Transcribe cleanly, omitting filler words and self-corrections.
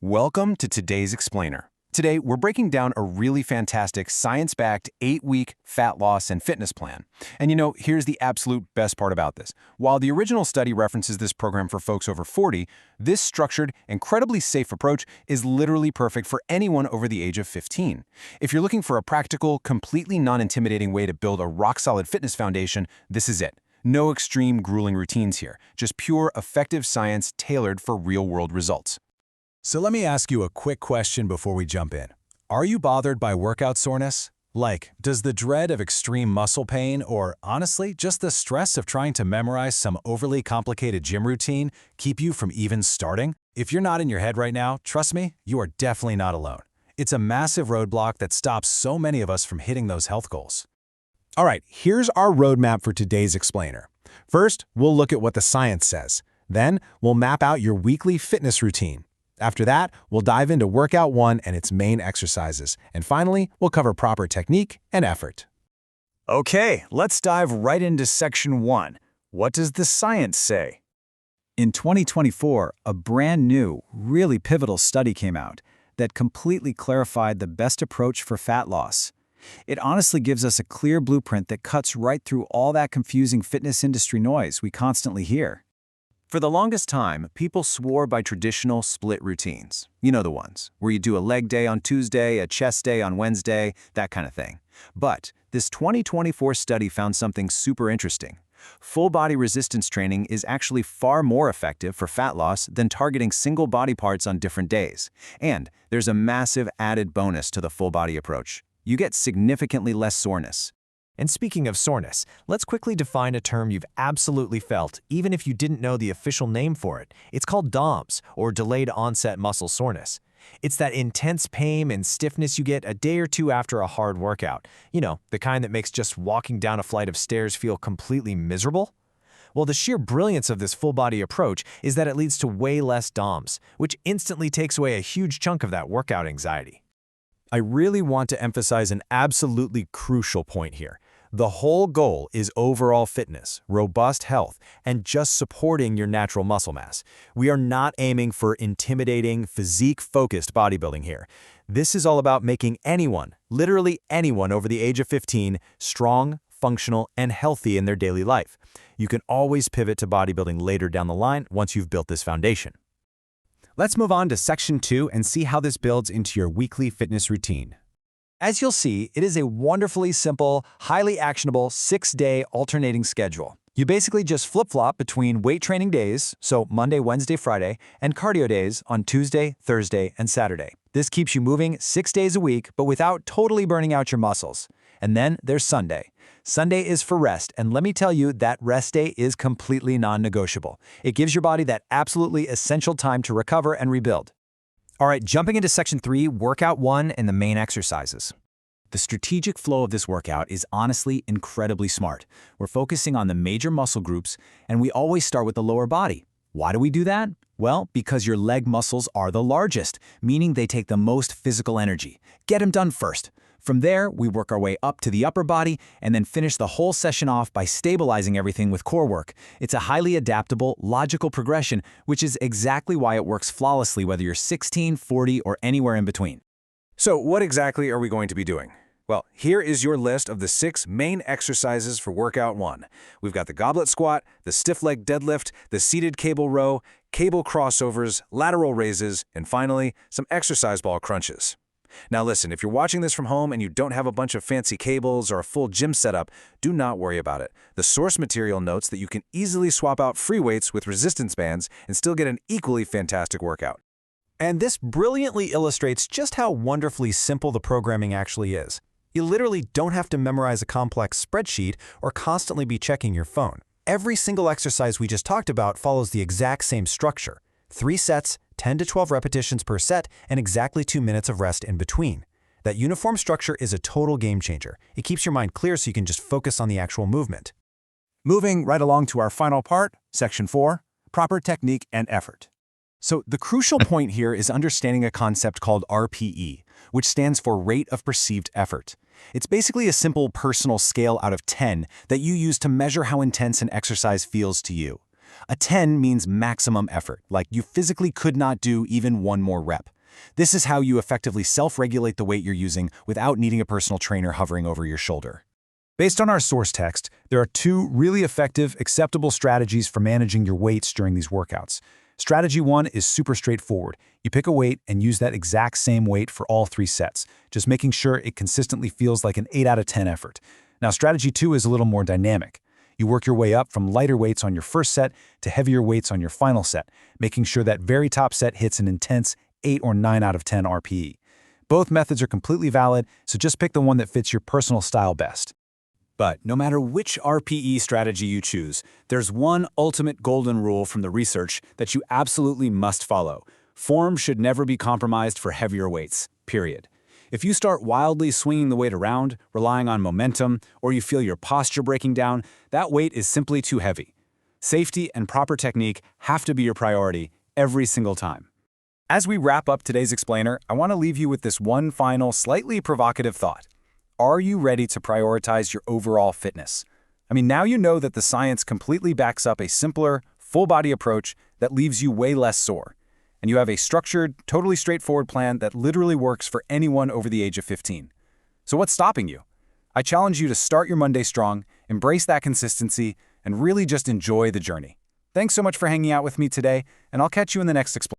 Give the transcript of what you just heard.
Welcome to today's Explainer. Today, we're breaking down a really fantastic science-backed 8-week fat loss and fitness plan. And here's the absolute best part about this. While the original study references this program for folks over 40, this structured, incredibly safe approach is literally perfect for anyone over the age of 15. If you're looking for a practical, completely non-intimidating way to build a rock-solid fitness foundation, this is it. No extreme, grueling routines here, just pure, effective science tailored for real-world results. So let me ask you a quick question before we jump in. Are you bothered by workout soreness? Like, does the dread of extreme muscle pain or, honestly, just the stress of trying to memorize some overly complicated gym routine keep you from even starting? If you're not in your head right now, trust me, you are definitely not alone. It's a massive roadblock that stops so many of us from hitting those health goals. All right, here's our roadmap for today's Explainer. First, we'll look at what the science says. Then, we'll map out your weekly fitness routine. After that, we'll dive into Workout 1 and its main exercises. And finally, we'll cover proper technique and effort. Okay, let's dive right into Section 1. What does the science say? In 2024, a brand new, really pivotal study came out that completely clarified the best approach for fat loss. It honestly gives us a clear blueprint that cuts right through all that confusing fitness industry noise we constantly hear. For the longest time, people swore by traditional split routines. You know the ones, where you do a leg day on Tuesday, a chest day on Wednesday, that kind of thing. But this 2024 study found something super interesting. Full-body resistance training is actually far more effective for fat loss than targeting single body parts on different days. And there's a massive added bonus to the full-body approach. You get significantly less soreness. And speaking of soreness, let's quickly define a term you've absolutely felt, even if you didn't know the official name for it. It's called DOMS, or delayed onset muscle soreness. It's that intense pain and stiffness you get a day or two after a hard workout. You know, the kind that makes just walking down a flight of stairs feel completely miserable. Well, the sheer brilliance of this full-body approach is that it leads to way less DOMS, which instantly takes away a huge chunk of that workout anxiety. I really want to emphasize an absolutely crucial point here. The whole goal is overall fitness, robust health, and just supporting your natural muscle mass. We are not aiming for intimidating, physique-focused bodybuilding here. This is all about making anyone, literally anyone over the age of 15, strong, functional, and healthy in their daily life. You can always pivot to bodybuilding later down the line once you've built this foundation. Let's move on to Section 2 and see how this builds into your weekly fitness routine. As you'll see, it is a wonderfully simple, highly actionable 6-day alternating schedule. You basically just flip-flop between weight training days, so Monday, Wednesday, Friday, and cardio days on Tuesday, Thursday, and Saturday. This keeps you moving 6 days a week, but without totally burning out your muscles. And then there's Sunday. Sunday is for rest, and let me tell you that rest day is completely non-negotiable. It gives your body that absolutely essential time to recover and rebuild. All right, jumping into Section 3, Workout 1 and the main exercises. The strategic flow of this workout is honestly incredibly smart. We're focusing on the major muscle groups, and we always start with the lower body. Why do we do that? Well, because your leg muscles are the largest, meaning they take the most physical energy. Get them done first. From there, we work our way up to the upper body and then finish the whole session off by stabilizing everything with core work. It's a highly adaptable, logical progression, which is exactly why it works flawlessly whether you're 16, 40, or anywhere in between. So what exactly are we going to be doing? Well, here is your list of the 6 main exercises for Workout 1. We've got the goblet squat, the stiff leg deadlift, the seated cable row, cable crossovers, lateral raises, and finally, some exercise ball crunches. Now listen, if you're watching this from home and you don't have a bunch of fancy cables or a full gym setup, do not worry about it. The source material notes that you can easily swap out free weights with resistance bands and still get an equally fantastic workout. And this brilliantly illustrates just how wonderfully simple the programming actually is. You literally don't have to memorize a complex spreadsheet or constantly be checking your phone. Every single exercise we just talked about follows the exact same structure. 3 sets, 10 to 12 repetitions per set, and exactly 2 minutes of rest in between. That uniform structure is a total game changer. It keeps your mind clear so you can just focus on the actual movement. Moving right along to our final part, Section 4, proper technique and effort. So the crucial point here is understanding a concept called RPE, which stands for rate of perceived effort. It's basically a simple personal scale out of 10 that you use to measure how intense an exercise feels to you. A 10 means maximum effort, like you physically could not do even one more rep. This is how you effectively self-regulate the weight you're using without needing a personal trainer hovering over your shoulder. Based on our source text, there are 2 really effective, acceptable strategies for managing your weights during these workouts. Strategy 1 is super straightforward. You pick a weight and use that exact same weight for all 3 sets, just making sure it consistently feels like an 8 out of 10 effort. Now, strategy 2 is a little more dynamic. You work your way up from lighter weights on your first set to heavier weights on your final set, making sure that very top set hits an intense 8 or 9 out of 10 RPE. Both methods are completely valid, so just pick the one that fits your personal style best. But no matter which RPE strategy you choose, there's one ultimate golden rule from the research that you absolutely must follow. Form should never be compromised for heavier weights, period. If you start wildly swinging the weight around, relying on momentum, or you feel your posture breaking down, that weight is simply too heavy. Safety and proper technique have to be your priority every single time. As we wrap up today's explainer, I want to leave you with this one final, slightly provocative thought. Are you ready to prioritize your overall fitness? I mean, now you know that the science completely backs up a simpler, full-body approach that leaves you way less sore. And you have a structured, totally straightforward plan that literally works for anyone over the age of 15. So what's stopping you? I challenge you to start your Monday strong, embrace that consistency, and really just enjoy the journey. Thanks so much for hanging out with me today, and I'll catch you in the next explainer.